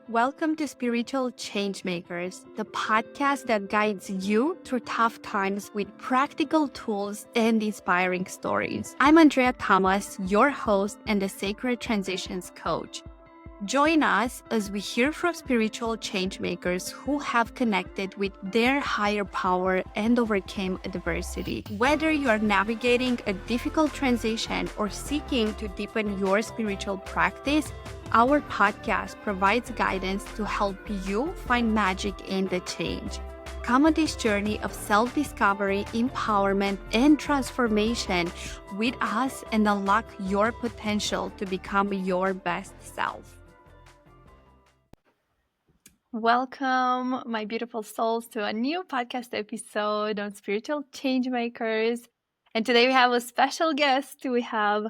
Welcome to Spiritual Changemakers, the podcast that guides you through tough times with practical tools and inspiring stories. I'm Andreea Tamas, your host and the Sacred Transitions Coach. Join us as we hear from spiritual changemakers who have connected with their higher power and overcame adversity. Whether you are navigating a difficult transition or seeking to deepen your spiritual practice, our podcast provides guidance to help you find magic in the change. Come on this journey of self-discovery, empowerment, and transformation with us and unlock your potential to become your best self. Welcome, my beautiful souls, to a new podcast episode on Spiritual Changemakers. And today we have a special guest. We have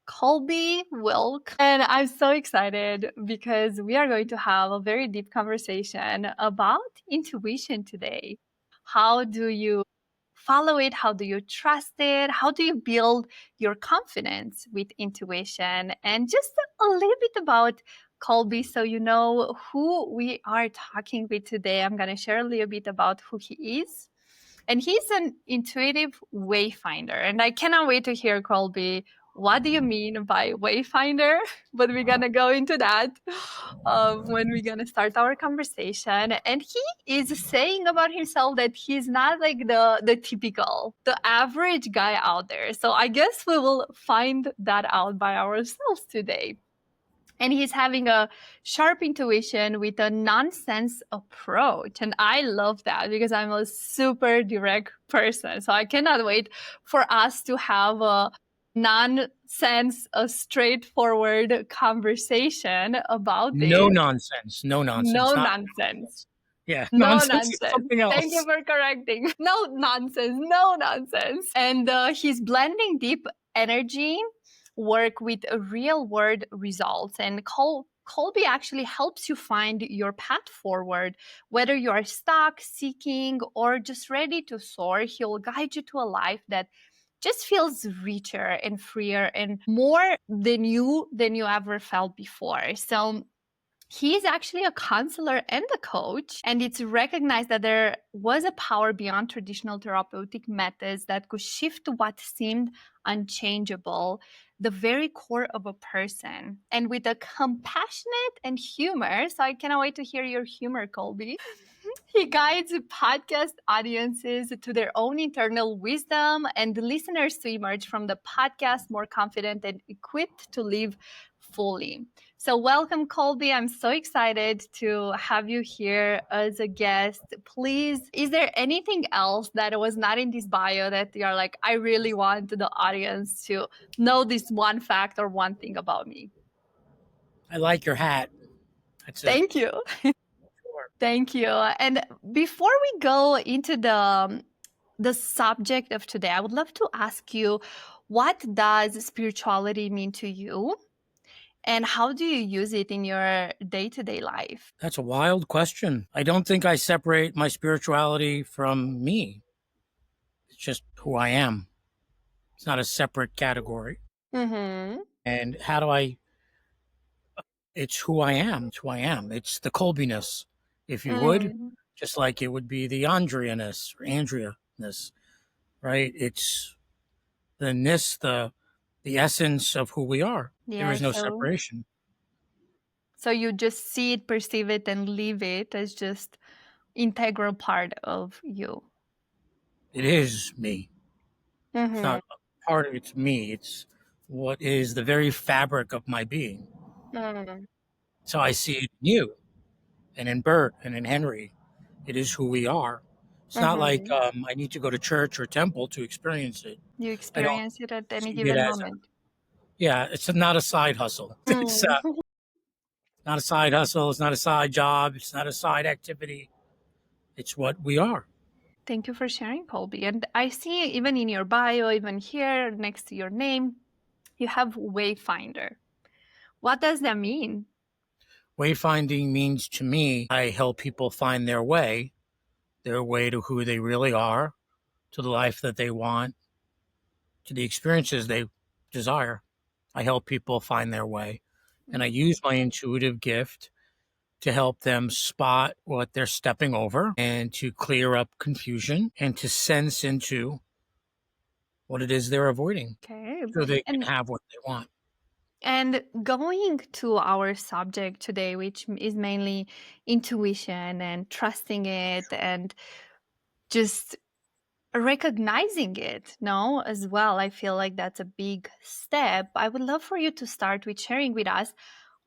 Colby Wilk. And I'm so excited because we are going to have a very deep conversation about intuition today. How do you follow it? How do you trust it? How do you build your confidence with intuition? And just a little bit about Colby, so you know who we are talking with today. I'm going to share a little bit about who he is. And he's an intuitive wayfinder. And I cannot wait to hear, Colby, what do you mean by wayfinder? But we're going to go into that when we're going to start our conversation. And he is saying about himself that he's not like the average guy out there. So I guess we will find that out by ourselves today. And he's having a sharp intuition with a nonsense approach. And I love that because I'm a super direct person. So I cannot wait for us to have a nonsense, a straightforward conversation about this. No nonsense. No nonsense. Yeah, No nonsense is nonsense. something else. Thank you for correcting. No nonsense. No nonsense. And he's blending deep energy work with real world results. And Colby actually helps you find your path forward. Whether you are stuck, seeking, or just ready to soar, he'll guide you to a life that just feels richer and freer and more than you ever felt before. So he's actually a counselor and a coach, and it's recognized that there was a power beyond traditional therapeutic methods that could shift what seemed unchangeable, the very core of a person. And with a compassionate and humor, so I cannot wait to hear your humor, Colby. He guides podcast audiences to their own internal wisdom and the listeners to emerge from the podcast more confident and equipped to live fully. So welcome, Colby. I'm so excited to have you here as a guest. Please, is there anything else that was not in this bio that you're like, I really want the audience to know this one fact or one thing about me? I like your hat. That's it. Thank you. Thank you. And before we go into the subject of today, I would love to ask you, what does spirituality mean to you? And how do you use it in your day-to-day life? That's a wild question. I don't think I separate my spirituality from me. It's just who I am. It's not a separate category. Mm-hmm. And how do I... It's who I am. It's who I am. It's the Colbiness, if you would. Just like it would be the Andrea-ness or Andrea-ness, right? It's the ness, the essence of who we are. Yeah, there is no separation. So you just see it, perceive it, and live it as just integral part of you. It is me. Mm-hmm. It's not a part of it's me. It's what is the very fabric of my being. Mm-hmm. So I see it in you and in Bert and in Henry. It is who we are. It's not like I need to go to church or temple to experience it. You experience it at any see given it as moment. It's not a side hustle. It's not a side hustle. It's not a side job. It's not a side activity. It's what we are. Thank you for sharing, Colby. And I see even in your bio, even here next to your name, you have Wayfinder. What does that mean? Wayfinding means to me, I help people find their way to who they really are, to the life that they want, to the experiences they desire. I help people find their way. And I use my intuitive gift to help them spot what they're stepping over and to clear up confusion and to sense into what it is they're avoiding Okay. so they can And have what they want. going to our subject today, which is mainly intuition and trusting it and just recognizing it, no, as well. I feel like that's a big step. I would love for you to start with sharing with us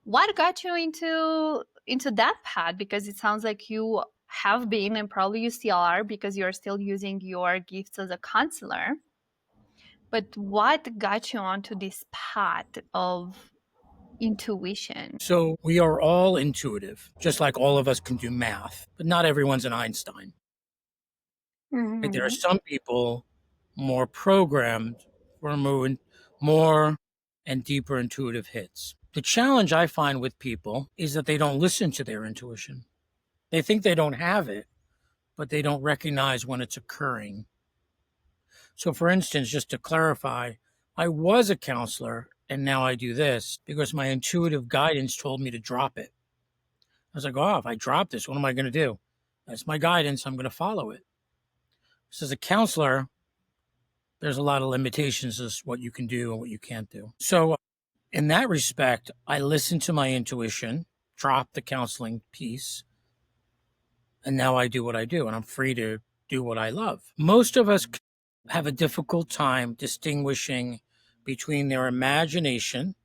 what got you into that path, because it sounds like you have been and probably you still are because you're still using your gifts as a counselor. But what got you onto this path of intuition? So we are all intuitive, just like all of us can do math, but not everyone's an Einstein. Right? There are Mm-hmm. some people more programmed for more and deeper intuitive hits. The challenge I find with people is that they don't listen to their intuition. They think they don't have it, but they don't recognize when it's occurring. So, for instance, just to clarify, I was a counselor and now I do this because my intuitive guidance told me to drop it. I was like, oh, if I drop this, what am I going to do? That's my guidance. I'm going to follow it. So, as a counselor, there's a lot of limitations as what you can do and what you can't do. So, in that respect, I listen to my intuition, drop the counseling piece, and now I do what I do, and I'm free to do what I love. Most of us have a difficult time distinguishing between their imagination,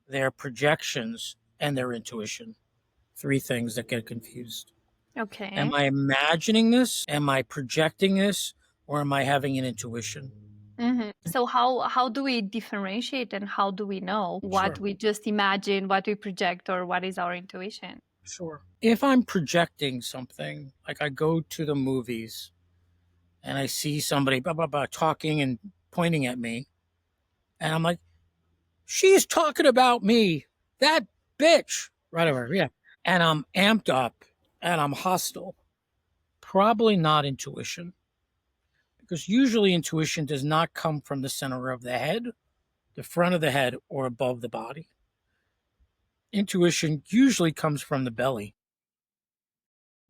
their projections, and their intuition. Three things that get confused. Okay. Am I imagining this? Am I projecting this? Or am I having an intuition? Mm-hmm. So how do we differentiate and how do we know what Sure. we just imagine, what we project, or what is our intuition? Sure. If I'm projecting something, like I go to the movies and I see somebody blah, blah, blah, talking and pointing at me, and I'm like, she's talking about me, that bitch, right over, yeah. And I'm amped up and I'm hostile. Probably not intuition, because usually intuition does not come from the center of the head, the front of the head, or above the body. Intuition usually comes from the belly.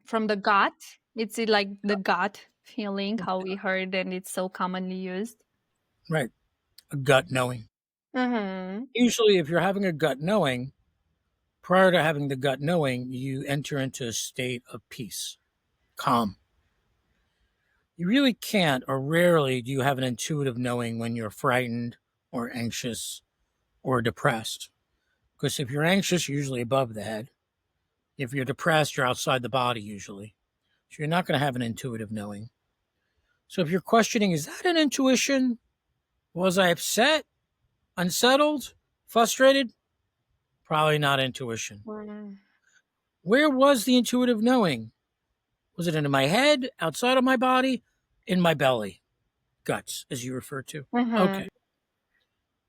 From the gut? It's like the gut feeling, how we heard, and it's so commonly used. Right. A gut knowing. Mm-hmm. Usually, if you're having a gut knowing, prior to having the gut knowing, you enter into a state of peace, calm. You really can't, or rarely do you have an intuitive knowing when you're frightened or anxious or depressed. Because if you're anxious, you're usually above the head. If you're depressed, you're outside the body usually. So you're not going to have an intuitive knowing. So if you're questioning, is that an intuition? Was I upset, unsettled, frustrated? Probably not intuition. Where was the intuitive knowing? Was it in my head, outside of my body, in my belly? Guts, as you refer to. Mm-hmm. Okay.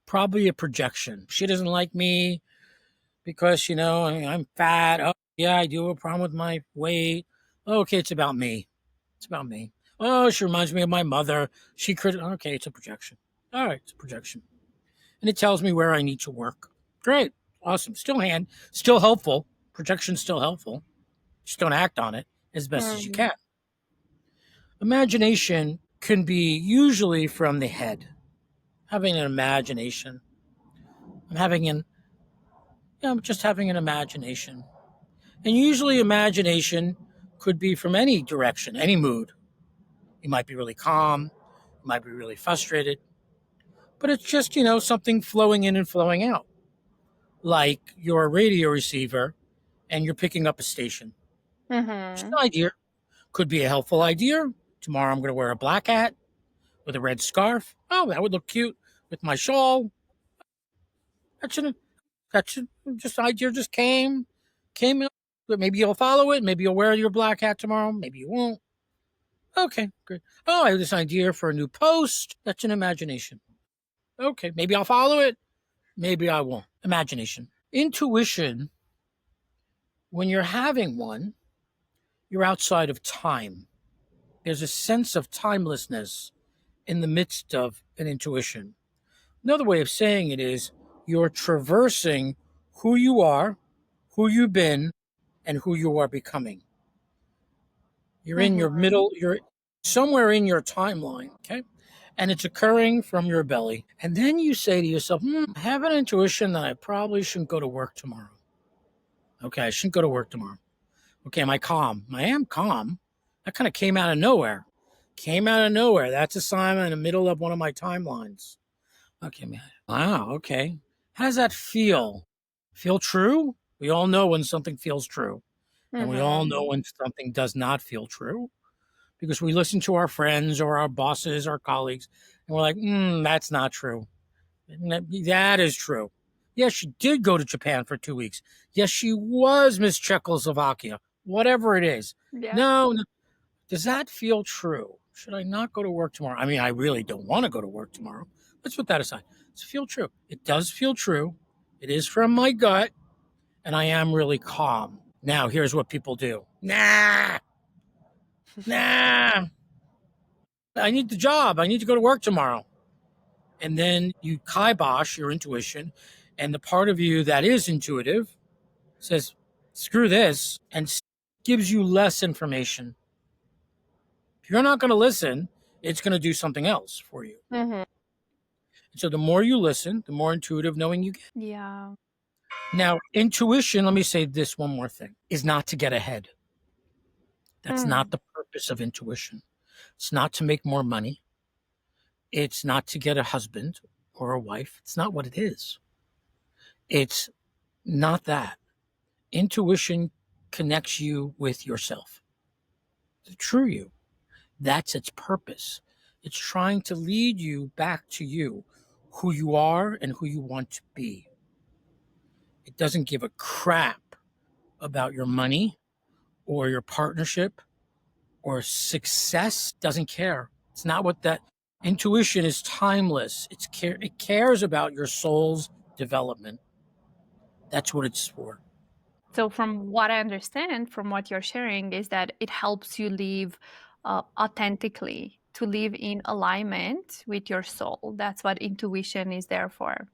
Probably a projection. She doesn't like me because, I'm fat. Oh, yeah, I do have a problem with my weight. Okay, it's about me. It's about me. Oh, she reminds me of my mother. Okay, it's a projection. All right, it's a projection. And it tells me where I need to work. Great. Awesome. Still helpful. Projection's still helpful. Just don't act on it as best as you Mm-hmm. can. Imagination can be usually from the head. Having an imagination. I'm having an I'm just having an imagination. And usually imagination could be from any direction, any mood. You might be really calm, you might be really frustrated, but it's just, something flowing in and flowing out. Like you're a radio receiver and you're picking up a station. Just Mm-hmm. an idea. Could be a helpful idea. Tomorrow I'm going to wear a black hat with a red scarf. Oh, that would look cute with my shawl. That's an, just an idea just came up. But maybe you'll follow it. Maybe you'll wear your black hat tomorrow. Maybe you won't. Okay, good. Oh, I have this idea for a new post. That's an imagination. Okay, maybe I'll follow it. Maybe I won't. Imagination. Intuition, when you're having one, you're outside of time. There's a sense of timelessness in the midst of an intuition. Another way of saying it is you're traversing who you are, who you've been, and who you are becoming. You're in your Mm-hmm. middle, you're somewhere in your timeline, okay? And it's occurring from your belly. And then you say to yourself, I have an intuition that I probably shouldn't go to work tomorrow. Okay, I shouldn't go to work tomorrow. Okay, am I calm? I am calm. That kind of came out of nowhere. Came out of nowhere. That's a sign in the middle of one of my timelines. Okay, man. Wow, okay. How does that feel? Feel true? We all know when something feels true. And we all know Mm-hmm. when something does not feel true because we listen to our friends or our bosses, our colleagues, and we're like, that's not true. That is true. Yes, she did go to Japan for 2 weeks. Yes, she was Miss Czechoslovakia, whatever it is. Yeah. No, does that feel true? Should I not go to work tomorrow? I mean, I really don't want to go to work tomorrow. Let's put that aside. Does it feel true? It does feel true. It is from my gut, and I am really calm. Now, here's what people do. Nah, I need the job. I need to go to work tomorrow. And then you kibosh your intuition, and the part of you that is intuitive says, screw this, and gives you less information. If you're not going to listen, it's going to do something else for you. Mm-hmm. So the more you listen, the more intuitive knowing you get. Yeah. Now, intuition, let me say this one more thing, is not to get ahead. That's not Mm. the purpose of intuition. It's not to make more money. It's not to get a husband or a wife. It's not what it is. It's not that. Intuition connects you with yourself, the true you. That's its purpose. It's trying to lead you back to you, who you are and who you want to be. It doesn't give a crap about your money or your partnership or success. Doesn't care. It's not what that intuition is timeless. It cares about your soul's development. That's what it's for. So, from what I understand, from what you're sharing, is that it helps you live authentically, to live in alignment with your soul. That's what intuition is there for.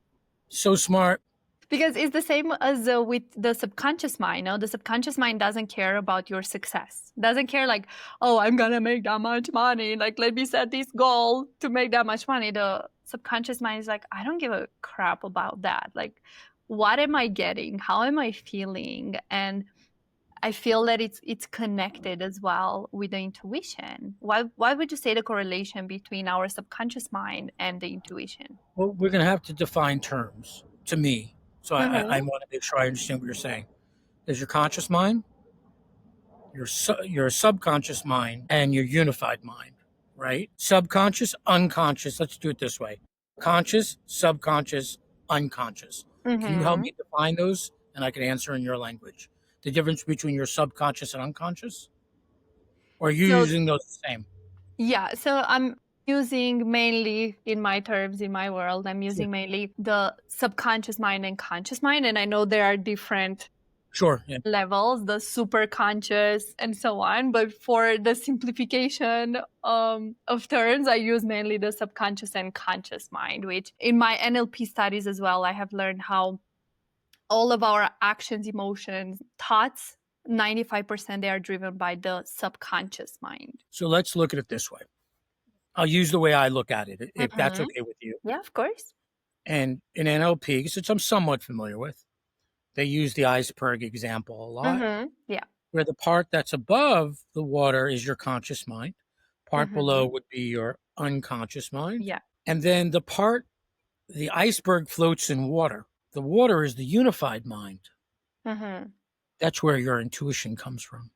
So smart. Because it's the same as with the subconscious mind. No, the subconscious mind doesn't care about your success. Doesn't care like, oh, I'm gonna make that much money. Like, let me set this goal to make that much money. The subconscious mind is like, I don't give a crap about that. Like, what am I getting? How am I feeling? And I feel that it's connected as well with the intuition. Why would you say the correlation between our subconscious mind and the intuition? Well, we're going to have to define terms to me. So I Mm-hmm. want to make sure I understand what you're saying. There's your conscious mind, your subconscious mind, and your unified mind, right? Subconscious, unconscious. Let's do it this way: conscious, subconscious, unconscious. Can you help Mm-hmm. me define those, and I can answer in your language? The difference between your subconscious and unconscious, or are you So using those the same? yeah, so I'm using mainly in my terms, in my world, I'm Sure. using mainly the subconscious mind and conscious mind. And I know there are different Sure. Yeah. levels, the super conscious and so on. But for the simplification of terms, I use mainly the subconscious and conscious mind, which in my NLP studies as well, I have learned how all of our actions, emotions, thoughts, 95% they are driven by the subconscious mind. So let's look at it this way. I'll use the way I look at it, if that's Mm-hmm. okay with you. Yeah, of course. And in NLP, which I'm somewhat familiar with, they use the iceberg example a lot, Mm-hmm. Yeah. where the part that's above the water is your conscious mind, part below Mm-hmm. would be your unconscious mind, Yeah. and then the iceberg floats in water. The water is the unified mind. Mm-hmm. That's where your intuition comes from.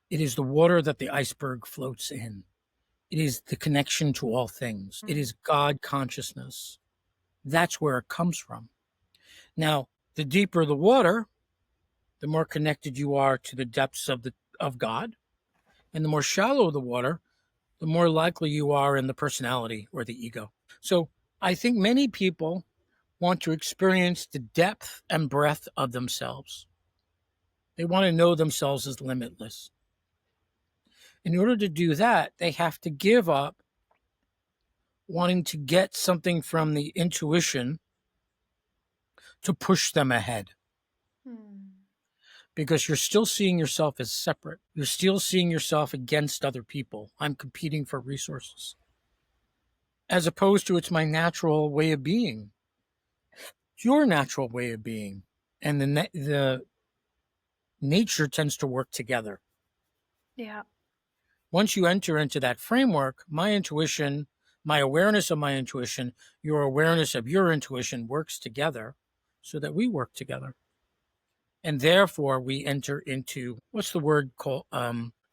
It is the water that the iceberg floats in. It is the connection to all things. It is God consciousness. That's where it comes from. Now, the deeper the water, the more connected you are to the depths of God, and the more shallow the water, the more likely you are in the personality or the ego. So, I think many people want to experience the depth and breadth of themselves. They want to know themselves as limitless. In order to do that, they have to give up wanting to get something from the intuition to push them ahead. Hmm. because you're still seeing yourself as separate. You're still seeing yourself against other people. I'm competing for resources, as opposed to it's my natural way of being. It's your natural way of being. And the nature tends to work together. Yeah. Once you enter into that framework, my intuition, my awareness of my intuition, your awareness of your intuition works together so that we work together. And therefore we enter into, what's the word called?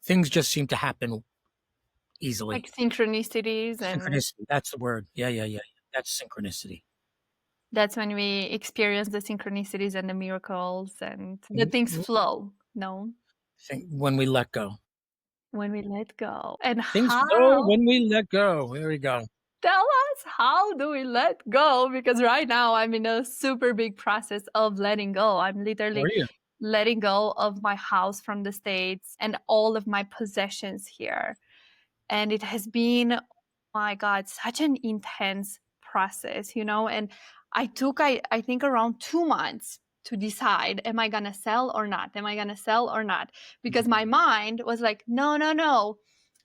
Things just seem to happen easily. Like synchronicities, and Synchronicity. That's the word. Yeah. That's synchronicity. that's when we experience the synchronicities and the miracles and the things flow. No, When we let go. when we let go. And Things flow how? when we let go. There we go. Tell us, how do we let go? Because right now I'm in a super big process of letting go. I'm Or literally you. letting go of my house from the States and all of my possessions here. And it has been, oh my God, such an intense process, and I took, I think, around 2 months to decide, am I gonna sell or not, am I gonna sell or not, because my mind was like, no, no, no,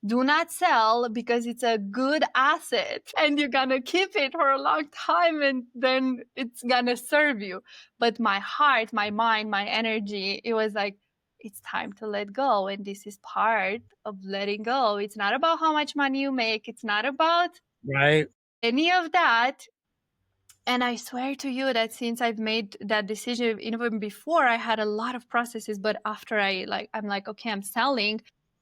do not sell, because it's a good asset and you're gonna keep it for a long time and then it's gonna serve you. But my heart, my mind, my energy, it was like, it's time to let go. And this is part of letting go. It's not about how much money you make, it's not about Right. any of that. And I swear to you that since I've made that decision, even before, I had a lot of processes, but after I'm like, okay, I'm selling.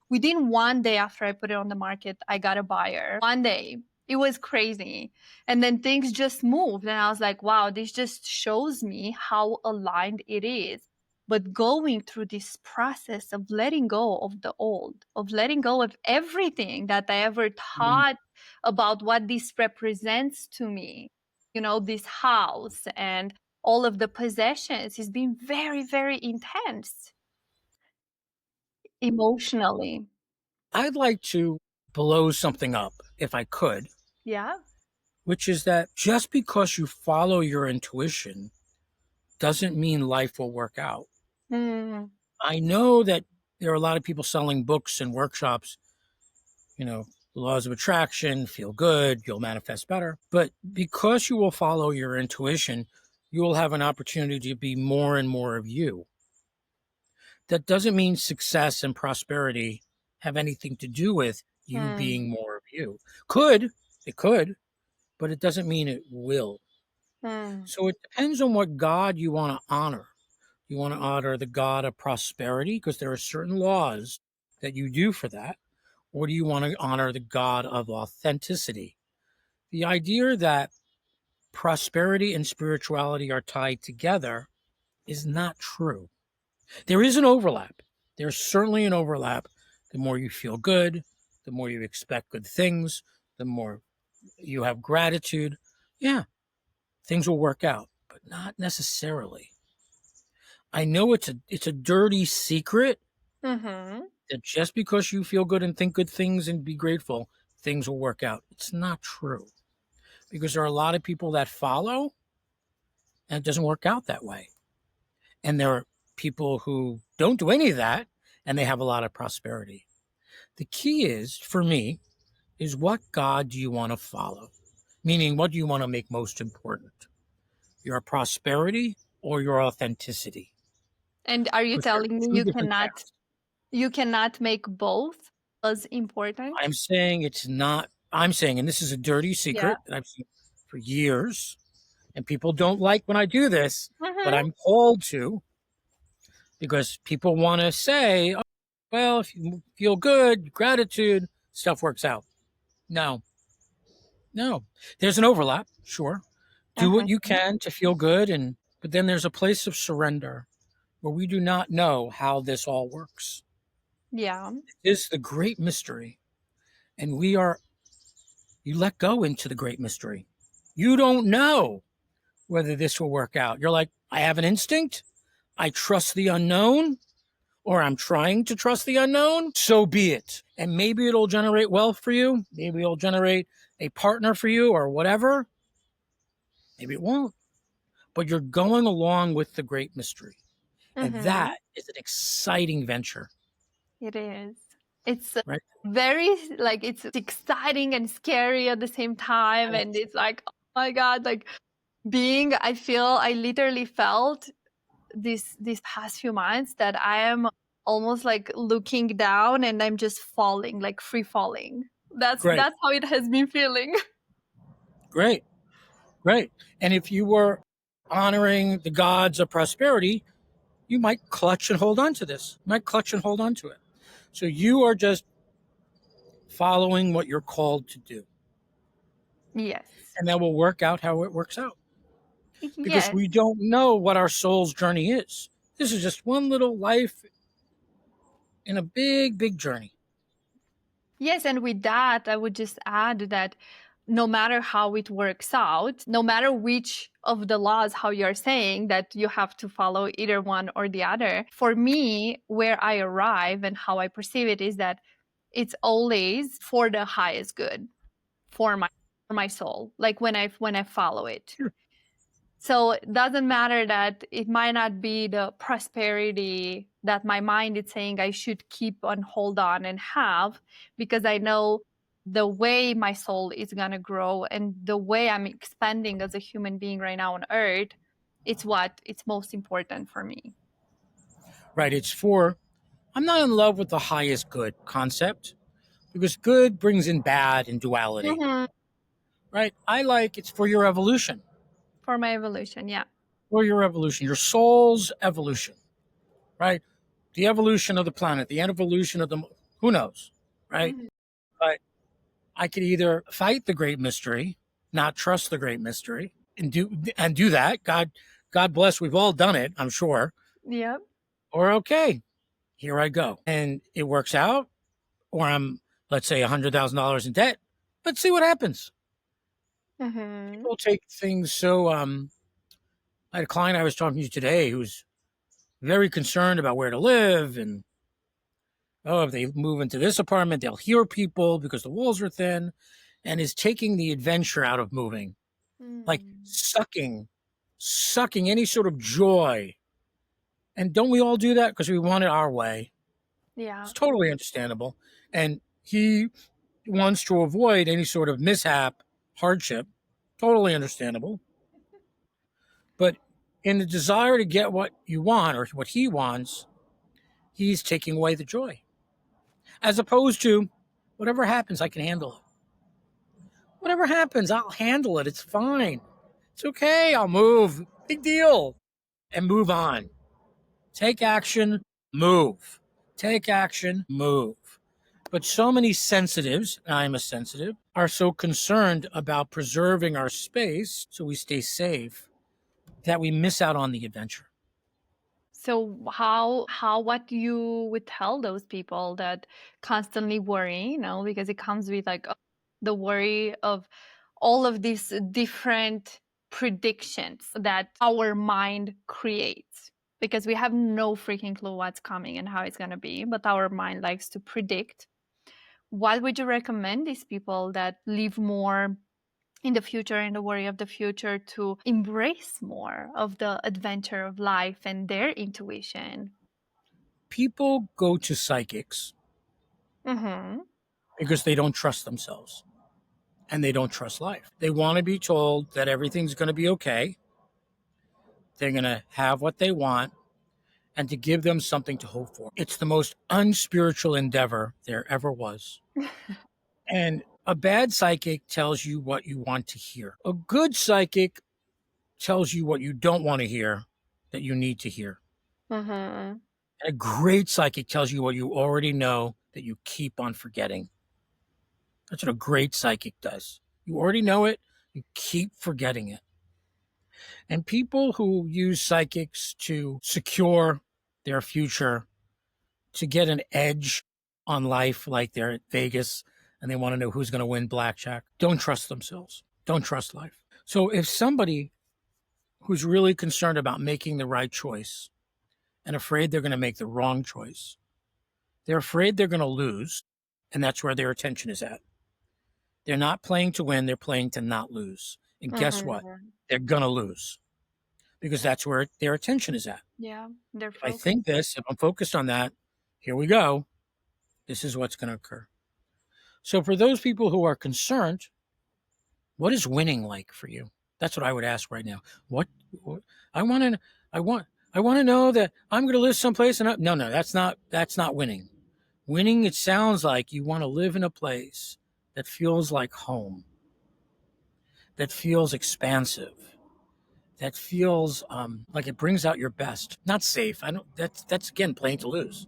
Within 1 day after I put it on the market, I got a buyer. 1 day. It was crazy. And then things just moved. And I was like, wow, this just shows me how aligned it is. But going through this process of letting go of the old, of letting go of everything that I ever Mm. thought about what this represents to me, this house and all of the possessions, has been very, very intense emotionally. I'd like to blow something up if I could, Yeah. which is that just because you follow your intuition doesn't mean life will work out. Mm, I know that there are a lot of people selling books and workshops, the laws of attraction, feel good, you'll manifest better. But because you will follow your intuition, you will have an opportunity to be more and more of you. That doesn't mean success and prosperity have anything to do with you mm, being more of you. It could, but it doesn't mean it will. mm. So it depends on what God you want to honor. You want to honor the God of prosperity because there are certain laws that you do for that, or do you want to honor the God of authenticity? The idea that prosperity and spirituality are tied together is not true. There is an overlap. There's certainly an overlap. The more you feel good, the more you expect good things, the more you have gratitude. Yeah, things will work out, but not necessarily. I know it's a dirty secret Mhm. that just because you feel good and think good things and be grateful, things will work out. It's not true because there are a lot of people that follow and it doesn't work out that way. And there are people who don't do any of that and they have a lot of prosperity. The key is, for me, is what God do you want to follow? Meaning, what do you want to make most important? Your prosperity or your authenticity? And are you Because they're telling me two you different cannot paths. you cannot make both as important? I'm saying it's not, I'm saying, and this is a dirty Yeah. secret that I've seen for years, and people don't like when I do this, but Mhm. I'm called to because people want to say, oh, well, if you feel good, gratitude, stuff works out. No, no. There's an overlap, sure. Do what Mhm. you can to feel good, but then there's a place of surrender where we do not know how this all works. Yeah. It is the great mystery, and you let go into the great mystery. You don't know whether this will work out. You're like, I have an instinct. I trust the unknown, or I'm trying to trust the unknown. So be it. And maybe it'll generate wealth for you. Maybe it'll generate a partner for you or whatever. Maybe it won't. But you're going along with the great mystery. And Mm-hmm. that is an exciting venture, It is. It's right? very like it's exciting and scary at the same time, and it's like, oh my god, like I literally felt these past few months that I am almost like looking down and I'm just falling, like free falling. Great, That's how it has been feeling. great, great. And if you were honoring the gods of prosperity, you might clutch and hold on to this. You might clutch and hold on to it. So you are just following what you're called to do. Yes. And that will work out how it works out. Because Yes. we don't know what our soul's journey is. This is just one little life in a big, big journey. Yes, and with that, I would just add that no matter how it works out, no matter which of the laws, how you're saying that you have to follow either one or the other, for me, where I arrive and how I perceive it is that it's always for the highest good for my soul, like when I follow it. Sure. So it doesn't matter that it might not be the prosperity that my mind is saying I should keep on hold on and have, because I know the way my soul is going to grow and the way I'm expanding as a human being right now on earth, it's most important for me. Right. I'm not in love with the highest good concept because good brings in bad and duality. Hmm. Right. It's for your evolution, For my evolution, yeah. your soul's evolution. Right. The evolution of the planet, the evolution of who knows. Right. Mhm. But I could either fight the great mystery, not trust the great mystery, and do that. God bless. We've all done it, I'm sure. Yep. Or okay, here I go, and it works out. Or I'm, let's say, $100,000 in debt. Let's see what happens. Hmm. People take things so. I had a client I was talking to today who's very concerned about where to live, and oh, if they move into this apartment, they'll hear people because the walls are thin, and is taking the adventure out of moving, like Mm. sucking any sort of joy. And don't we all do that because we want it our way? Yeah. It's totally understandable. And he wants to avoid any sort of mishap, hardship. Totally understandable. But in the desire to get what you want or what he wants, he's taking away the joy. As opposed to whatever happens, I can handle it. Whatever happens, I'll handle it. It's fine. It's okay. I'll move. Big deal. And move on. Take action, move. Take action, move. But so many sensitives, and I'm a sensitive, are so concerned about preserving our space so we stay safe that we miss out on the adventure. So what do you would tell those people that constantly worry, because it comes with like the worry of all of these different predictions that our mind creates, because we have no freaking clue what's coming and how it's going to be, but our mind likes to predict. What would you recommend these people that live more in the future and the worry of the future to embrace more of the adventure of life and their intuition? People go to psychics Mm-hmm. because they don't trust themselves and they don't trust life. They want to be told that everything's going to be okay. They're going to have what they want and to give them something to hope for. It's the most unspiritual endeavor there ever was. And a bad psychic tells you what you want to hear. A good psychic tells you what you don't want to hear that you need to hear. Mm-hmm. And a great psychic tells you what you already know that you keep on forgetting. That's what a great psychic does. You already know it, you keep forgetting it. And people who use psychics to secure their future, to get an edge on life, like they're at Vegas and they want to know who's going to win blackjack, don't trust themselves. Don't trust life. So if somebody who's really concerned about making the right choice and afraid they're going to make the wrong choice, they're afraid they're going to lose, and that's where their attention is at. They're not playing to win, they're playing to not lose. And guess what? Mm-hmm. They're going to lose. because that's where their attention is at. Yeah, their If I focus. think this, if I'm focused on that, here we go. This is what's going to occur. So for those people who are concerned, what is winning like for you? That's what I would ask right now. What I want to I want I want to know that I'm going to live someplace and no, that's not winning. Winning, it sounds like you want to live in a place that feels like home, that feels expansive, that feels like it brings out your best. Not safe. I don't. That's again playing to lose.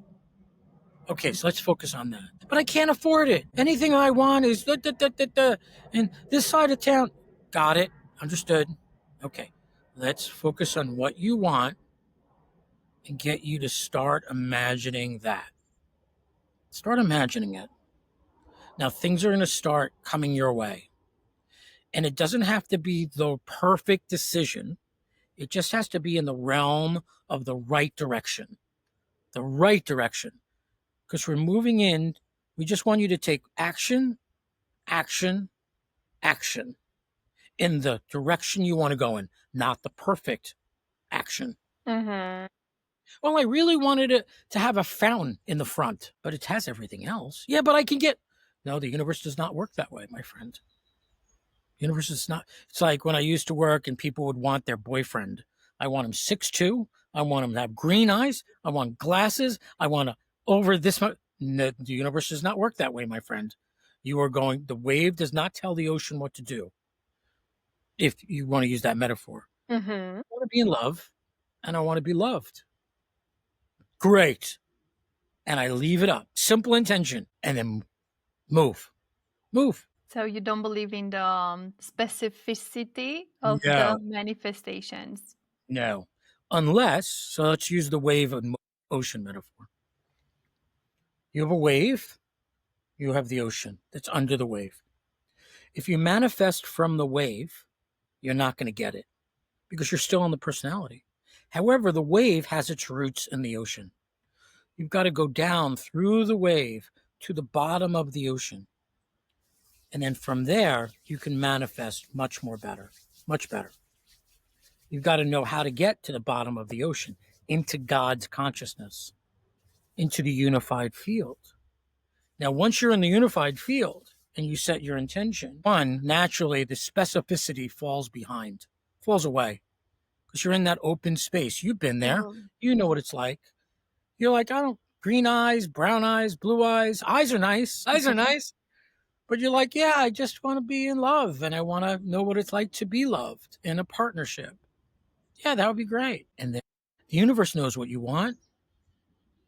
Okay, so let's focus on that. But I can't afford it. Anything I want is and this side of town. Got it. Understood. Okay, let's focus on what you want and get you to start imagining that. Start imagining it. Now things are going to start coming your way. And it doesn't have to be the perfect decision. It just has to be in the realm of the right direction. The right direction. Because we're moving in, we just want you to take action, action, action in the direction you want to go in, not the perfect action. Mm-hmm. Well, I really wanted it to have a fountain in the front, but it has everything else. Yeah, but I can get. No, the universe does not work that way, my friend. Universe is not. It's like when I used to work and people would want their boyfriend. I want him 6'2". I want him to have green eyes. I want glasses. I want to over this much. No, the universe does not work that way, my friend. You are going. The wave does not tell the ocean what to do. If you want to use that metaphor, Mm-hmm. I want to be in love, and I want to be loved. Great, and I leave it up. Simple intention, and then move, move. So you don't believe in the specificity of the No, manifestations. no, unless. So let's use the wave and ocean metaphor. You have a wave, you have the ocean that's under the wave. If you manifest from the wave, you're not going to get it because you're still in the personality. However, the wave has its roots in the ocean. You've got to go down through the wave to the bottom of the ocean. And then from there, you can manifest much more better, much better. You've got to know how to get to the bottom of the ocean, into God's consciousness, into the unified field. Now, once you're in the unified field and you set your intention, one, naturally, the specificity falls away because you're in that open space. You've been there. Totally. You know what it's like. You're like, I don't, green eyes, brown eyes, blue eyes. Eyes are nice. Eyes are nice. But you're like, yeah, I just want to be in love and I want to know what it's like to be loved in a partnership. Yeah, that would be great. And then the universe knows what you want.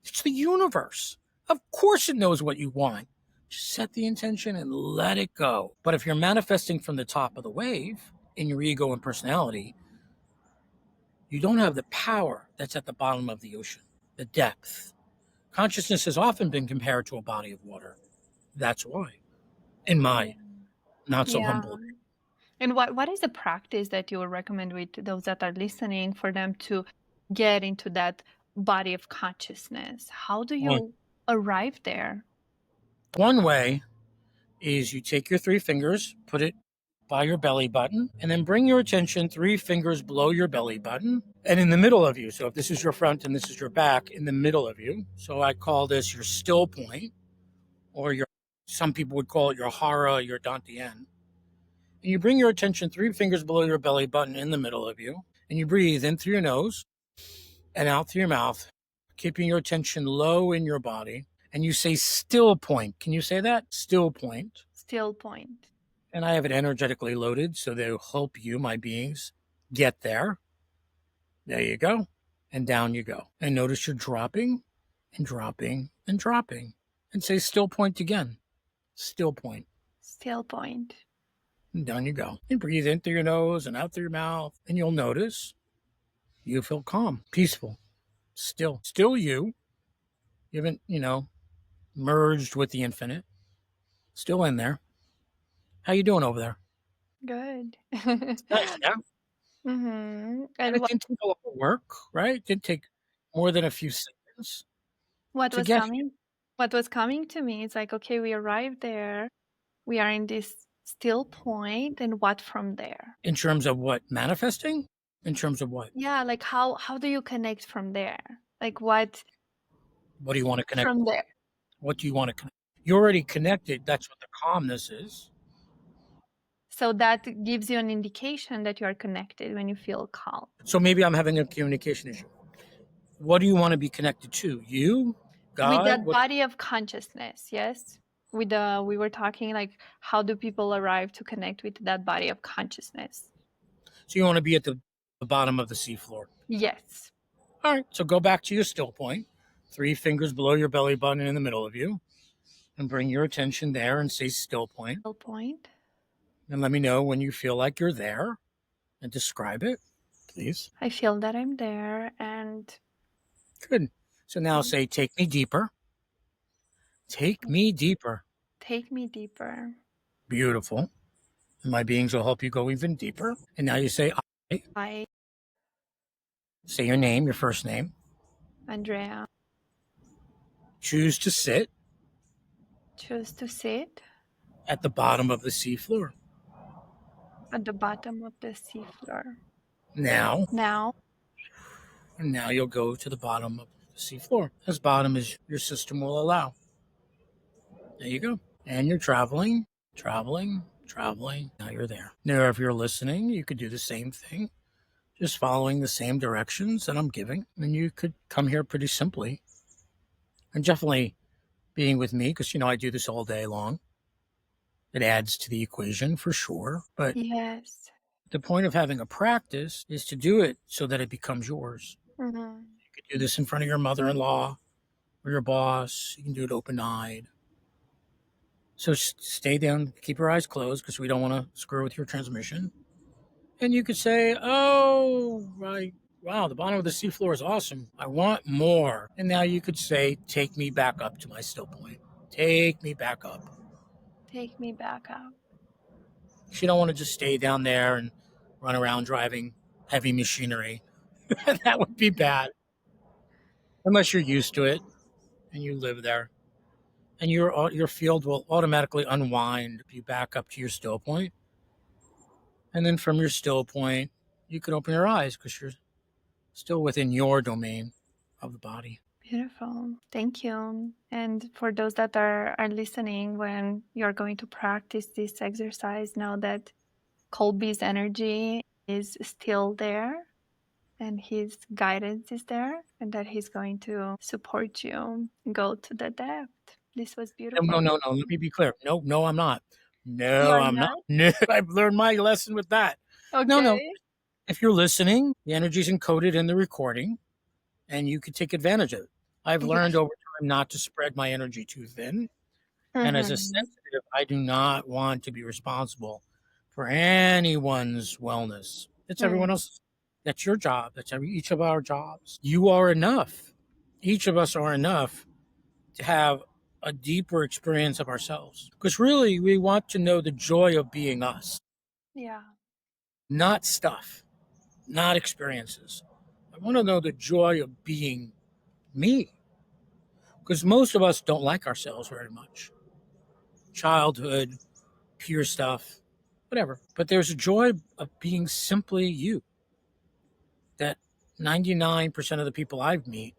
It's the universe. Of course it knows what you want. Just set the intention and let it go. But if you're manifesting from the top of the wave in your ego and personality, you don't have the power that's at the bottom of the ocean, the depth. Consciousness has often been compared to a body of water. That's why, in my not so Yeah. humble. And what is the practice that you would recommend with those that are listening for them to get into that body of consciousness? How do One, you arrive there? one way is you take your three fingers, put it by your belly button, and then bring your attention three fingers below your belly button and in the middle of you. So if this is your front and this is your back, in the middle of you. So I call this your still point, or your, some people would call it your hara, your dantian. And you bring your attention three fingers below your belly button in the middle of you, and you breathe in through your nose and out through your mouth, keeping your attention low in your body. And you say still point. Can you say that? Still point. Still point. And I have it energetically loaded so they'll help you, my beings, get there. There you go. And down you go. And notice you're dropping and dropping and dropping. And say still point again. Still point. Still point. And down you go. And breathe in through your nose and out through your mouth. And you'll notice you feel calm, peaceful, still. Still you. You haven't, merged with the infinite. Still in there. How you doing over there? Good. Nice, yeah. Mm-hmm. And And it didn't take a lot of work, right? It didn't take more than a few seconds what to was get coming? What was coming to me is like, okay, we arrived there. We are in this still point, and what from there? in terms of what manifesting. In terms of what? Yeah, like how do you connect from there? Like what What do you want to connect? from there? What do you want to connect? You're already connected. That's what the calmness is. So that gives you an indication that you are connected when you feel calm. So maybe I'm having a communication issue. What do you want to be connected to? You, With God? that What? body of consciousness, yes? With the we were talking like how do people arrive to connect with that body of consciousness? So you want to be at the bottom of the seafloor. Yes. All right. So go back to your still point. 3 fingers below your belly button in the middle of you, and bring your attention there and say still point. Still point. And let me know when you feel like you're there and describe it, please. I feel that I'm there and Good. So now say, take me deeper. Take me deeper. take me deeper. Beautiful. And my beings will help you go even deeper. And now you say, I. I, Say your name, your first name. Andreea, Choose to sit choose to sit at the bottom of the seafloor. at the bottom of the seafloor. Now, Now, and now you'll go to the bottom of the seafloor, as bottom as your system will allow. There you go. And you're traveling, traveling, traveling. Now you're there. Now, if you're listening, you could do the same thing, just following the same directions that I'm giving. And you could come here pretty simply. And definitely being with me, because, I do this all day long. It adds to the equation for sure. But yes. the point of having a practice is to do it so that it becomes yours. Mm-hmm. You could do this in front of your mother-in-law or your boss. You can do it open-eyed. So stay down, keep your eyes closed because we don't want to screw with your transmission. And you could say, oh, right. Wow, the bottom of the seafloor is awesome. I want more. And now you could say, take me back up to my still point. Take me back up. Take me back up. You don't want to just stay down there and run around driving heavy machinery. That would be bad. Unless you're used to it and you live there. And your field will automatically unwind if you back up to your still point. And then from your still point, you can open your eyes because you're still within your domain of the body. Beautiful. Thank you. And for those that are listening, when you're going to practice this exercise, know that Colby's energy is still there and his guidance is there and that he's going to support you go to the depth. This was No, beautiful. no, no. Let me be clear. No, I'm not. You No, are I'm not. not? No, I've learned my lesson with that. No. Okay. If you're listening, the energy's encoded in the recording and you can take advantage of it. I've learned Yes. over time not to spread my energy too thin. And as a Mm-hmm. sensitive, I do not want to be responsible for anyone's wellness. It's everyone Mm. else's. That's your job. That's each of our jobs. You are enough. Each of us are enough to have a deeper experience of ourselves. Because really, we want to know the joy of being us, Yeah. not stuff, not experiences. I want to know the joy of being me. Because most of us don't like ourselves very much. Childhood, pure stuff, whatever. But there's a joy of being simply you that 99% of the people I've met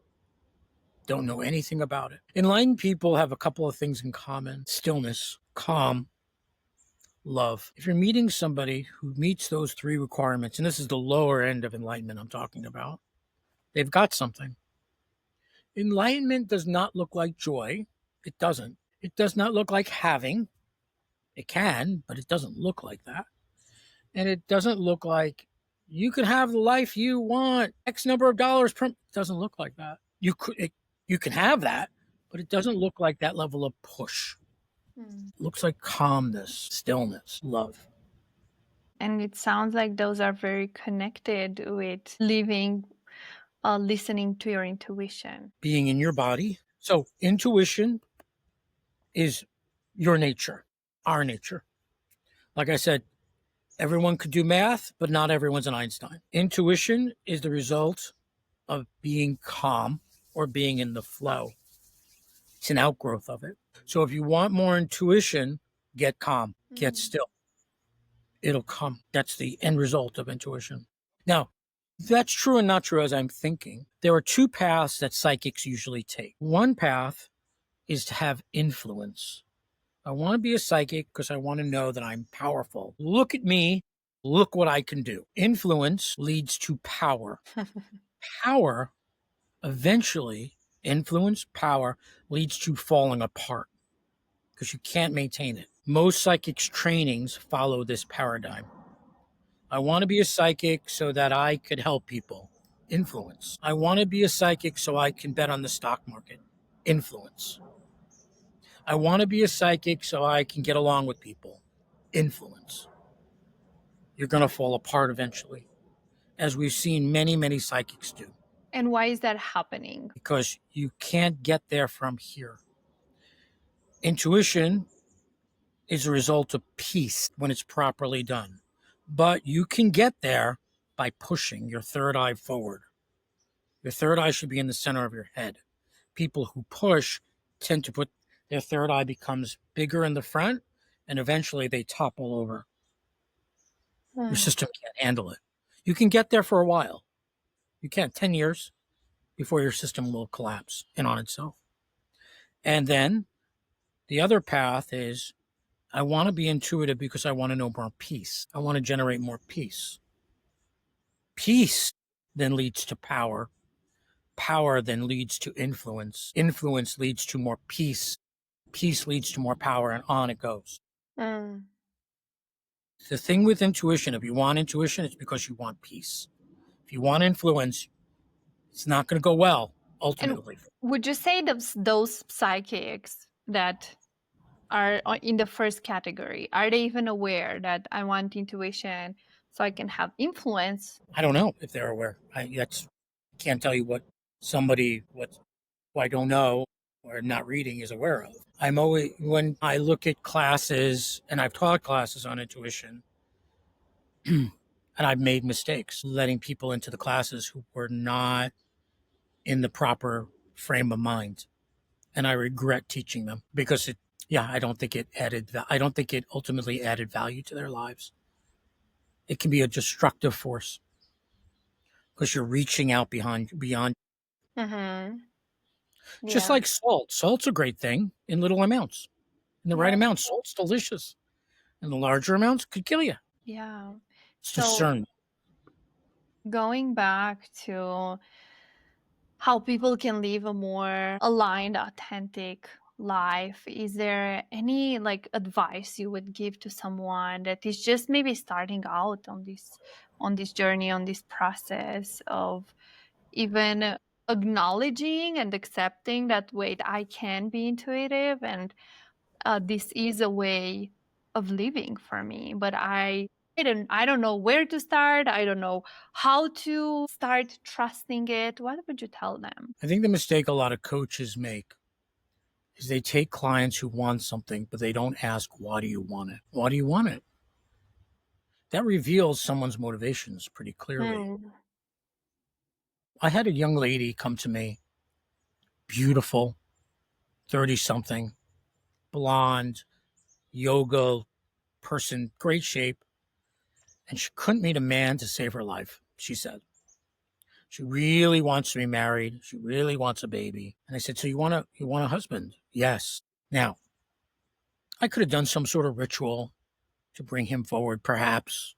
don't know anything about it. Enlightened people have a couple of things in common: stillness, calm, love. If you're meeting somebody who meets those 3 requirements, and this is the lower end of enlightenment I'm talking about, they've got something. Enlightenment does not look like joy. It doesn't. It does not look like having. It can, but it doesn't look like that. And it doesn't look like you can have the life you want, X number of dollars per. It doesn't look like that. You can have that, but it doesn't look like that level of push. Mm. It looks like calmness, stillness, love. And it sounds like those are very connected with living, listening to your intuition. Being in your body. So intuition is your nature, our nature. Like I said, everyone could do math, but not everyone's an Einstein. Intuition is the result of being calm or being in the flow. It's an outgrowth of it. So if you want more intuition, get calm, get still. It'll come. That's the end result of intuition. Now, That's true and not true as I'm thinking. There are two paths that psychics usually take. One path is to have influence. I want to be a psychic because I want to know that I'm powerful. Look at me. Look what I can do. Influence leads to power. Power eventually, influence, power leads to falling apart because you can't maintain it. Most psychics trainings follow this paradigm. I want to be a psychic so that I could help people. Influence. I want to be a psychic so I can bet on the stock market. Influence. I want to be a psychic so I can get along with people. Influence. You're going to fall apart eventually, as we've seen many, many psychics do, And why is that happening? because you can't get there from here. Intuition is a result of peace when it's properly done, but you can get there by pushing your third eye forward. Your third eye should be in the center of your head. People who push tend to put their third eye becomes bigger in the front, and eventually they topple over. Your Mm. system can't handle it. You can get there for a while. You can't 10 years before your system will collapse in on itself. And then the other path is I want to be intuitive because I want to know more peace. I want to generate more peace. Peace then leads to power. Power then leads to influence. Influence leads to more peace. Peace leads to more power, and on it goes. Mm. The thing with intuition, if you want intuition, it's because you want peace. If you want influence, it's not going to go well And ultimately. would you say those psychics that are in the first category, are they even aware that I want intuition so I can have influence? I don't know if they're aware. Can't tell you what somebody what who I don't know or not reading is aware of. I'm always when I look at classes and I've taught classes on intuition and I've made mistakes letting people into the classes who were not in the proper frame of mind. And I regret teaching them because I don't think I don't think it ultimately added value to their lives. It can be a destructive force because you're reaching out beyond. Mm-hmm. Just Yeah. like salt. Salt's a great thing in little amounts. In the right Yeah. amount, salt's delicious. And the larger amounts could kill you. Yeah. It's So discernment. going back to how people can live a more aligned, authentic life, is there any like advice you would give to someone that is just maybe starting out on this journey, on this process of even acknowledging and accepting that wait, I can be intuitive and this is a way of living for me, but I don't know where to start. I don't know how to start trusting it. What would you tell them? I think the mistake a lot of coaches make is they take clients who want something, but they don't ask, why do you want it? Why do you want it? That reveals someone's motivations pretty clearly. Mm. I had a young lady come to me, beautiful, 30 something, blonde, yoga person, great shape, and she couldn't meet a man to save her life, she said. She really wants to be married. She really wants a baby. And I said, so you want a husband? Yes. Now, I could have done some sort of ritual to bring him forward, perhaps.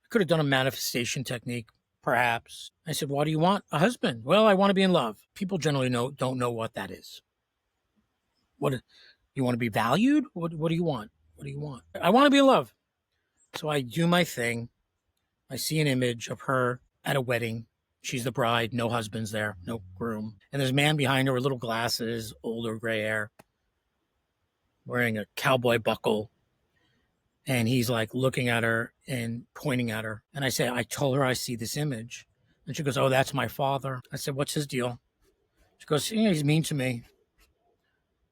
I could have done a manifestation technique, perhaps. I said, why do you want a husband? Well, I want to be in love. People generally don't know what that is. What you want to be valued? What do you want? What do you want? I want to be in love. So I do my thing. I see an image of her at a wedding. She's the bride, no husband's there, no groom. And there's a man behind her with little glasses, older gray hair, wearing a cowboy buckle. And he's like looking at her and pointing at her. And I told her I see this image. And she goes, oh, that's my father. I said, what's his deal? She goes, yeah, he's mean to me.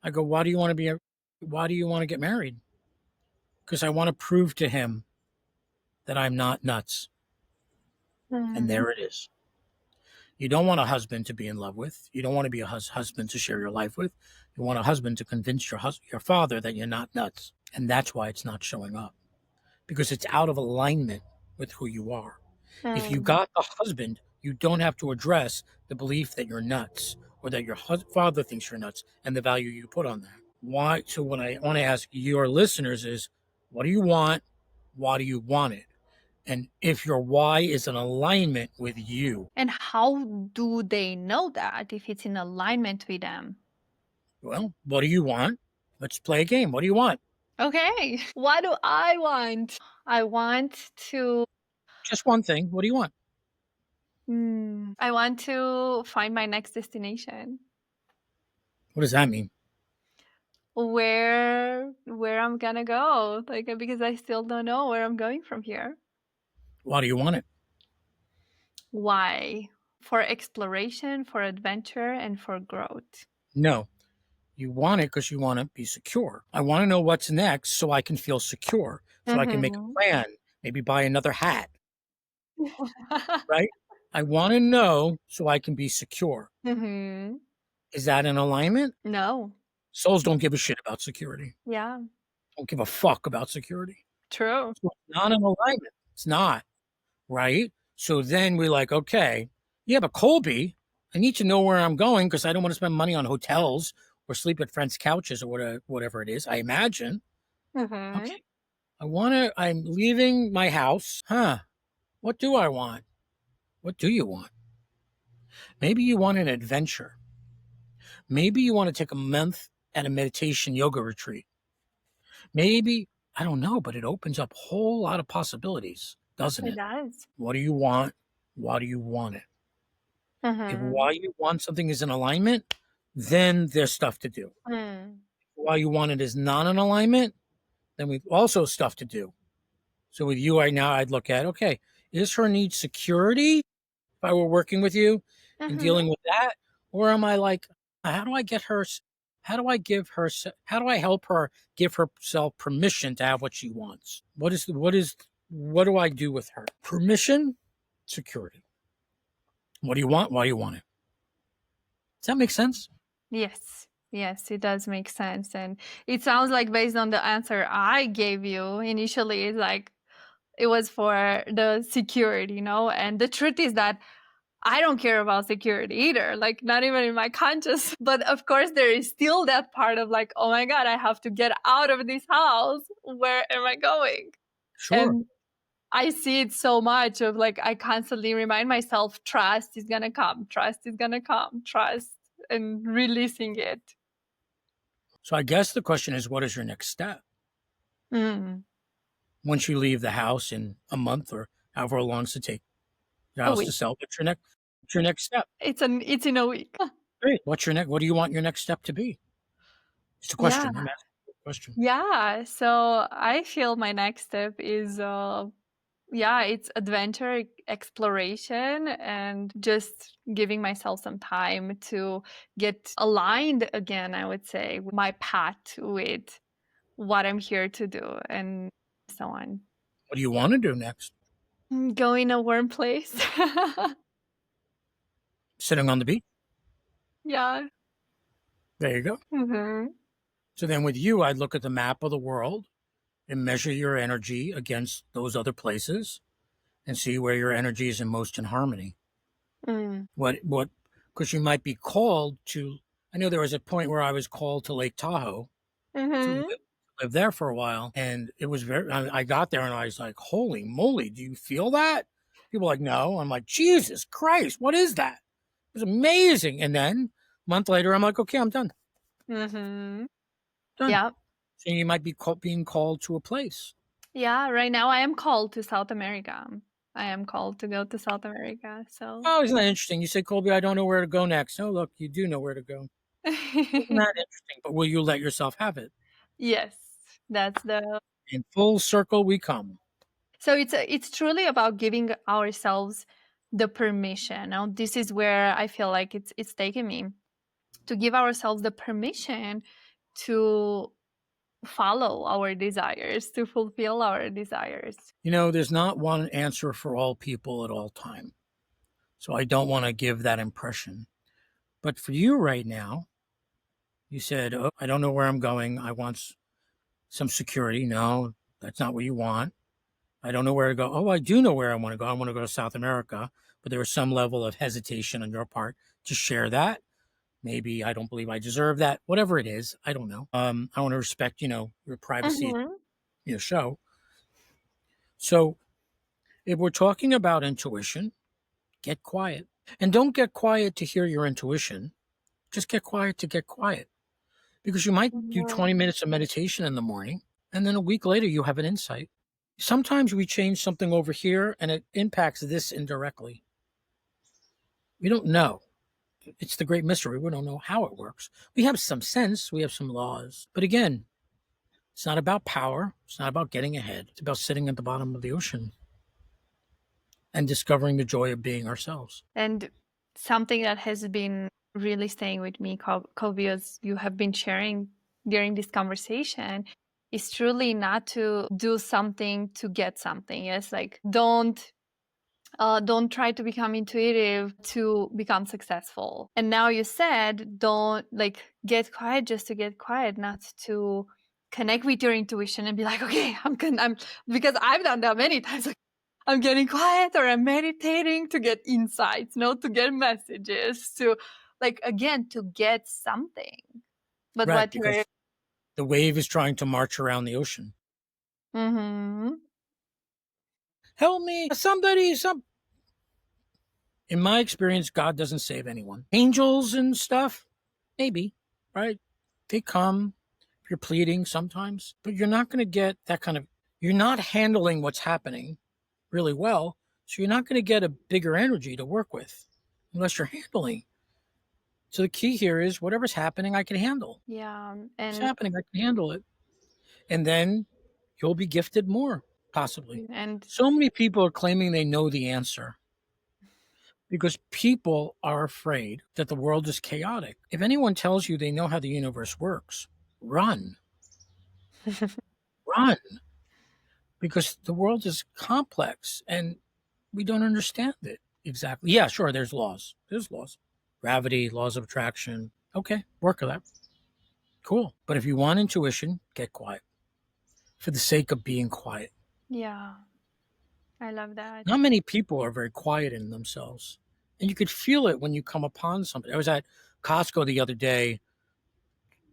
I go, why do you want to get married? Because I want to prove to him that I'm not nuts. And Mm. there it is. You don't want a husband to be in love with. You don't want to be a husband to share your life with. You want a husband to convince your father that you're not nuts. And that's why it's not showing up because it's out of alignment with who you are. If you Mm. got the husband, you don't have to address the belief that you're nuts or that your father thinks you're nuts and the value you put on that. Why? So, what I want to ask your listeners is, what do you want? Why do you want it? And if your why is in alignment with you, And how do they know that if it's in alignment with them? well, what do you want? Let's play a game. What do you want? Okay. What do I want? I want to Just one thing. What do you want? I want to find my next destination. What does that mean? Where I'm gonna go. Like because I still don't know where I'm going from here. Why do you want it? Why? For exploration, for adventure, and for growth. No, you want it because you want to be secure. I want to know what's next so I can feel secure, so I can make a Mhm. plan, maybe buy another hat, right? I want to know so I can be secure. Mhm. Is that in alignment? No. Souls don't give a shit about security. Yeah. Don't give a fuck about security. True. So it's not in alignment. It's not, right? So then we're like, okay, yeah, but Colby, I need to know where I'm going because I don't want to spend money on hotels or sleep at friends' couches or whatever it is. I imagine. Mhm. Okay, I'm leaving my house. Huh. What do I want? What do you want? Maybe you want an adventure. Maybe you want to take a month at a meditation yoga retreat. Maybe, I don't know, but it opens up a whole lot of possibilities, doesn't It it? does. What do you want? Why do you want it? If Mhm. why you want something is in alignment, then there's stuff to do. Mm. Why you want it is not in alignment, then we've also stuff to do. So with you right now, I'd look at, okay, is her need security if I were working with you and Mhm. dealing with that? Or am I like, how do I get her, how do I give her, how do I help her give herself permission to have what she wants? What do I do with her? Permission, security. What do you want? Why do you want it? Does that make sense? Yes. Yes, it does make sense. And it sounds like based on the answer I gave you initially, it's like it was for the security, And the truth is that I don't care about security either, like not even in my conscious. But of course, there is still that part of like, oh my God, I have to get out of this house. Where am I going? Sure. And I see it so much of like, I constantly remind myself, trust is going to come, trust is going to come, trust, and releasing it. So I guess the question is, what is your next step? Mm. Once you leave the house in a month or however long it's to take your A house to week. sell, what's your next step? It's in a week. Great. What do you want your next step to be? It's a Yeah. question. I'm asking you a question. Yeah. So I feel my next step is yeah, it's adventure, exploration, and just giving myself some time to get aligned again, I would say, with my path, with what I'm here to do, and so on. What do you want to do next? Going a warm place. Sitting on the beach? Yeah. There you go. Hmm. So then with you, I'd look at the map of the world and measure your energy against those other places and see where your energy is in most in harmony. Mm. What, because you might be called to, I know there was a point where I was called to Lake Tahoe Hmm. to live there for a while. And it was I got there and I was like, holy moly, do you feel that? People were like, no. I'm like, Jesus Christ, what is that? It was amazing. And then a month later, I'm like, okay, I'm done. Hmm. Done. Yeah. So you might be being called to a place. Yeah. Right now, I am called to South America. I am called to go to South America. So. Oh, isn't that interesting? You say, Colby, I don't know where to go next. Oh, look, you do know where to go. Isn't that interesting? But will you let yourself have it? Yes, that's the In full circle we come. so it's truly about giving ourselves the permission. Now, this is where I feel like it's taken me to give ourselves the permission to follow our desires, to fulfill our desires. There's not one answer for all people at all time. So I don't want to give that impression. But for you right now, you said, oh, I don't know where I'm going. I want some security. No, that's not what you want. I don't know where to go. Oh, I do know where I want to go. I want to go to South America, but there was some level of hesitation on your part to share that. Maybe I don't believe I deserve that. Whatever it is, I don't know. I want to respect, your privacy, Mhm. show. So if we're talking about intuition, get quiet. And don't get quiet to hear your intuition. Just get quiet to get quiet. Because you might do Mhm. 20 minutes of meditation in the morning, and then a week later you have an insight. Sometimes we change something over here and it impacts this indirectly. We don't know. It's the great mystery. We don't know how it works. We have some sense, we have some laws. But again, it's not about power. It's not about getting ahead. It's about sitting at the bottom of the ocean and discovering the joy of being ourselves. And something that has been really staying with me, Colby, as you have been sharing during this conversation, is truly not to do something to get something. Yes, like don't try to become intuitive to become successful. And now you said don't like get quiet just to get quiet, not to connect with your intuition and be like, okay, I'm because I've done that many times. Like, I'm getting quiet or I'm meditating to get insights, not to get messages, to like again to get something. But Right, what you're because the wave is trying to march around the ocean. mm-hmm. Help me, somebody, some. In my experience, God doesn't save anyone. Angels and stuff, maybe, right? They come if you're pleading sometimes, but you're not going to get that kind of, you're not handling what's happening really well. So you're not going to get a bigger energy to work with unless you're handling. So the key here is whatever's happening, I can handle. Yeah. It's and happening, I can handle it. And then you'll be gifted more, possibly. and So many people are claiming they know the answer because people are afraid that the world is chaotic. If anyone tells you they know how the universe works, run, run, because the world is complex and we don't understand it exactly. Yeah, sure, there's laws. There's laws. Gravity, laws of attraction. Okay, work with that. Cool. But if you want intuition, get quiet for the sake of being quiet. yeah, I love that. Not many people are very quiet in themselves. And you could feel it when you come upon something. I was at Costco the other day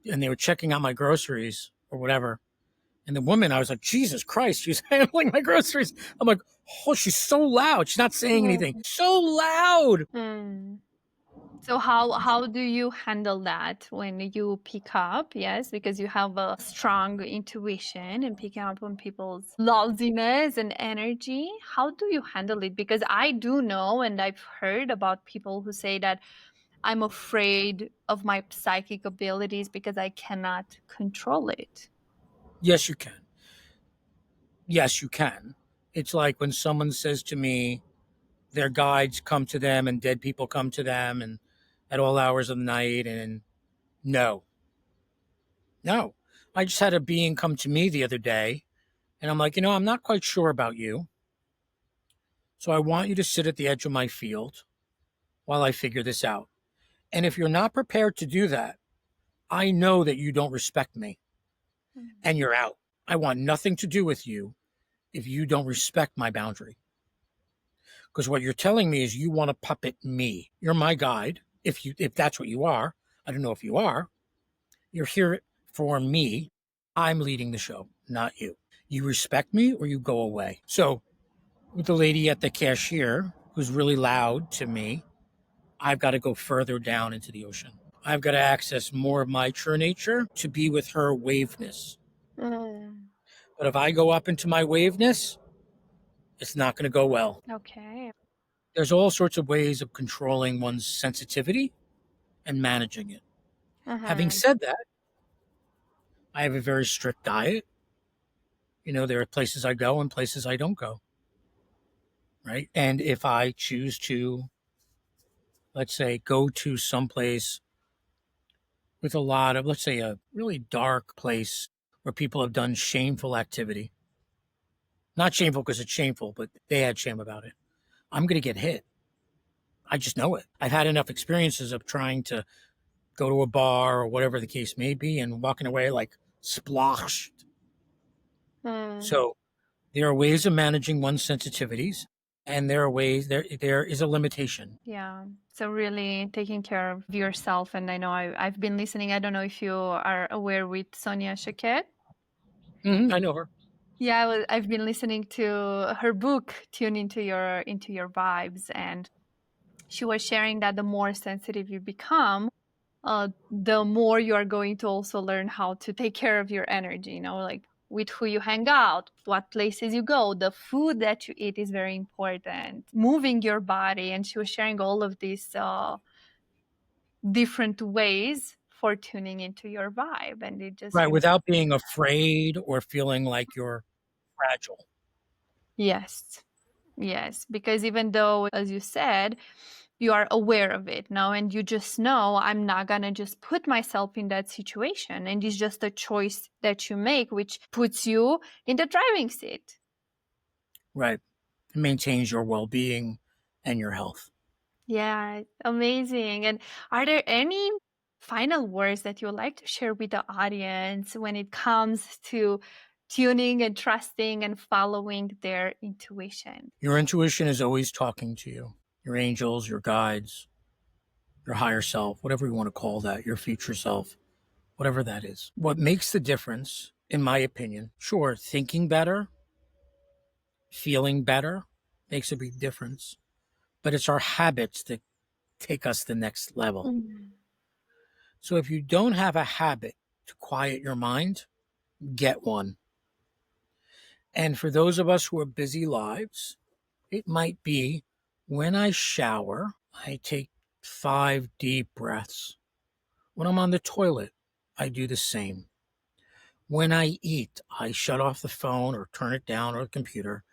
and they were checking out my groceries or whatever. And the woman, I was like, Jesus Christ, she's handling my groceries. I'm like, oh, she's so loud. She's not saying anything. So loud. Mm. So how do you handle that when you pick up? Yes, because you have a strong intuition and picking up on people's loudiness and energy. How do you handle it? Because I do know, and I've heard about people who say that I'm afraid of my psychic abilities because I cannot control it. Yes, you can. Yes, you can. It's like when someone says to me, their guides come to them and dead people come to them and at all hours of the night. And no, no. I just had a being come to me the other day and I'm like, I'm not quite sure about you. So I want you to sit at the edge of my field while I figure this out. And if you're not prepared to do that, I know that you don't respect me Mm. and you're out. I want nothing to do with you if you don't respect my boundary. Because what you're telling me is you want to puppet me. You're my guide. If that's what you are, I don't know if you are. You're here for me. I'm leading the show, not you. You respect me or you go away. So with the lady at the cashier who's really loud to me, I've got to go further down into the ocean. I've got to access more of my true nature to be with her waveness. Mm. But if I go up into my waveness, it's not going to go well. Okay. There's all sorts of ways of controlling one's sensitivity and managing it. Having Mm-hmm. said that, I have a very strict diet. There are places I go and places I don't go, right? And if I choose to, let's say, go to some place with a lot of, let's say, a really dark place where people have done shameful activity, not shameful because it's shameful, but they had shame about it, I'm going to get hit. I just know it. I've had enough experiences of trying to go to a bar or whatever the case may be and walking away like sploshed. Mm. So There are ways of managing one's sensitivities, and there is a limitation. Yeah. So really taking care of yourself. And I know I've been listening. I don't know if you are aware with Sonia Shaket. I know her. Yeah, I've been listening to her book, Tune into your vibes, and she was sharing that the more sensitive you become, the more you are going to also learn how to take care of your energy. You know, like with who you hang out, what places you go, the food that you eat is very important. Moving your body, and she was sharing all of these different ways for tuning into your vibe, and it just Right, without being afraid or feeling like you're fragile. yes. Yes, because even though, as you said, you are aware of it now and you just know I'm not gonna just put myself in that situation. And it's just a choice that you make, which puts you in the driving seat. Right. It maintains your well being and your health. Yeah, amazing. And are there any final words that you would like to share with the audience when it comes to tuning and trusting and following their intuition? Your intuition is always talking to you. Your angels, your guides, your higher self, whatever you want to call that, your future self, whatever that is. What makes the difference, in my opinion, sure, thinking better, feeling better makes a big difference, but it's our habits that take us the next level. Mm. So if you don't have a habit to quiet your mind, get one. And for those of us who are busy lives, it might be when I shower, I take 5 deep breaths. When I'm on the toilet, I do the same. When I eat, I shut off the phone or turn it down or the computer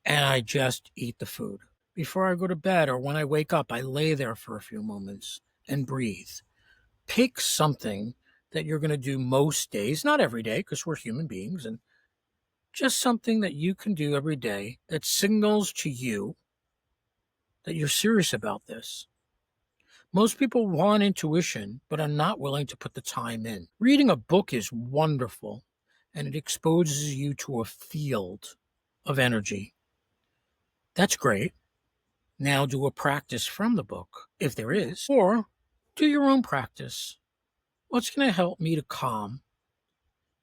and I just eat the food. Before I go to bed or when I wake up, I lay there for a few moments and breathe. Pick something that you're going to do most days, not every day, because we're human beings, and just something that you can do every day that signals to you that you're serious about this. Most people want intuition, but are not willing to put the time in. Reading a book is wonderful, and it exposes you to a field of energy. That's great. Now do a practice from the book, if there is, or do your own practice. What's going to help me to calm?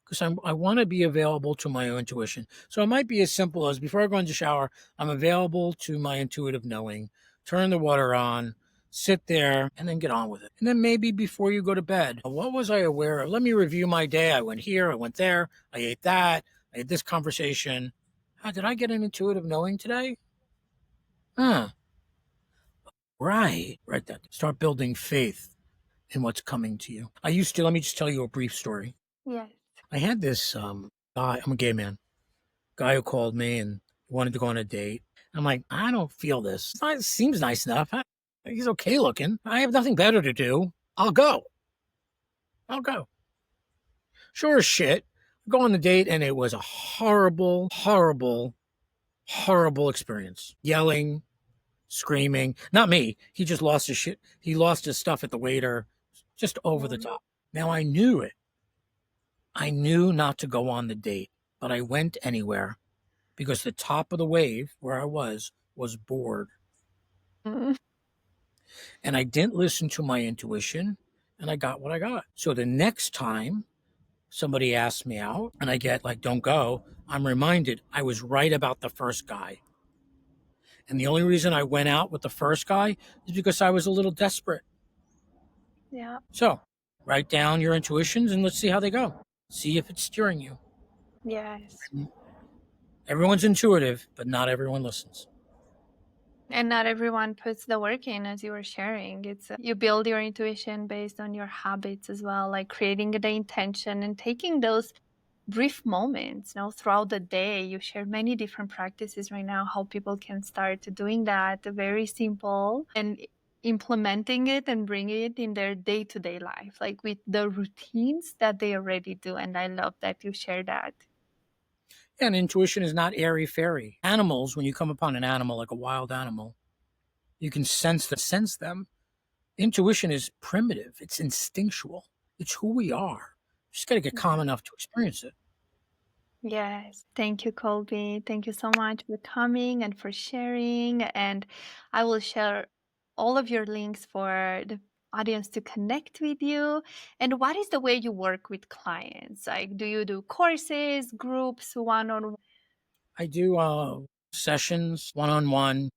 Because I want to be available to my own intuition. So it might be as simple as before I go into the shower, I'm available to my intuitive knowing, turn the water on, sit there, and then get on with it. And then maybe before you go to bed, what was I aware of? Let me review my day. I went here, I went there, I ate that, I had this conversation. Did I get an intuitive knowing today? Huh. Right. Right. That. Start building faith in what's coming to you. Let me just tell you a brief story. Yes. I had this guy, I'm a gay man, guy who called me and wanted to go on a date. I'm like, I don't feel this. It seems nice enough. He's okay looking. I have nothing better to do. I'll go. I'll go. Sure as shit. Go on the date and it was a horrible, horrible, horrible experience. Yelling, screaming. Not me. He just lost his shit. He lost his stuff at the waiter. Just over the top. Now I knew it. I knew not to go on the date, but I went anywhere because the top of the wave where I was bored. Mm. And I didn't listen to my intuition and I got what I got. So the next time somebody asks me out and I get like, don't go, I'm reminded I was right about the first guy. And the only reason I went out with the first guy is because I was a little desperate. Yeah. So write down your intuitions and let's see how they go. See if it's steering you. Yes. Everyone's intuitive, but not everyone listens. And not everyone puts the work in, as you were sharing. It's you build your intuition based on your habits as well, like creating the intention and taking those brief moments, throughout the day. You share many different practices right now, how people can start doing that. Very simple and implementing it and bringing it in their day-to-day life, like with the routines that they already do. And I love that you share that. And intuition is not airy fairy. Animals, when you come upon an animal like a wild animal, you can sense them. Intuition is primitive. It's instinctual. It's who we are. You just got to get calm enough to experience it. Yes. Thank you, Colby. Thank you so much for coming and for sharing. And I will share all of your links for the audience to connect with you. And what is the way you work with clients? Like, do you do courses, groups, one on one? I do sessions, one on one.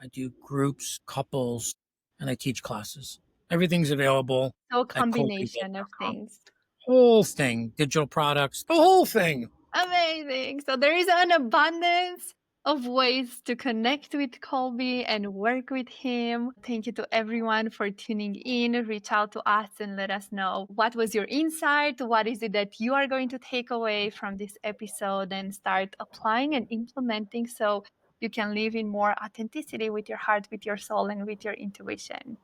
I do groups, couples, and I teach classes. Everything's available So at combination of colbywilk.com. things. Whole thing, digital products, the whole thing. Amazing. So there is an abundance of ways to connect with Colby and work with him. Thank you to everyone for tuning in. Reach out to us and let us know what was your insight, what is it that you are going to take away from this episode and start applying and implementing so you can live in more authenticity with your heart, with your soul, and with your intuition.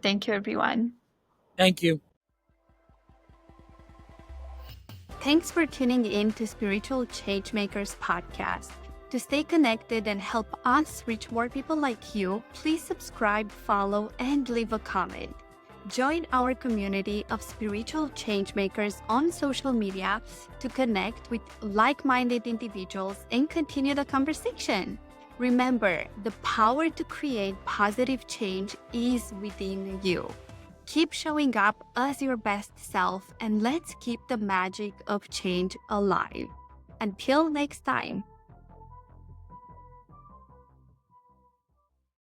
Thank you, everyone. Thank you. Thanks for tuning in to Spiritual Changemakers podcast. To stay connected and help us reach more people like you, please subscribe, follow, and leave a comment. Join our community of spiritual changemakers on social media to connect with like-minded individuals and continue the conversation. Remember, the power to create positive change is within you. Keep showing up as your best self and let's keep the magic of change alive. Until next time.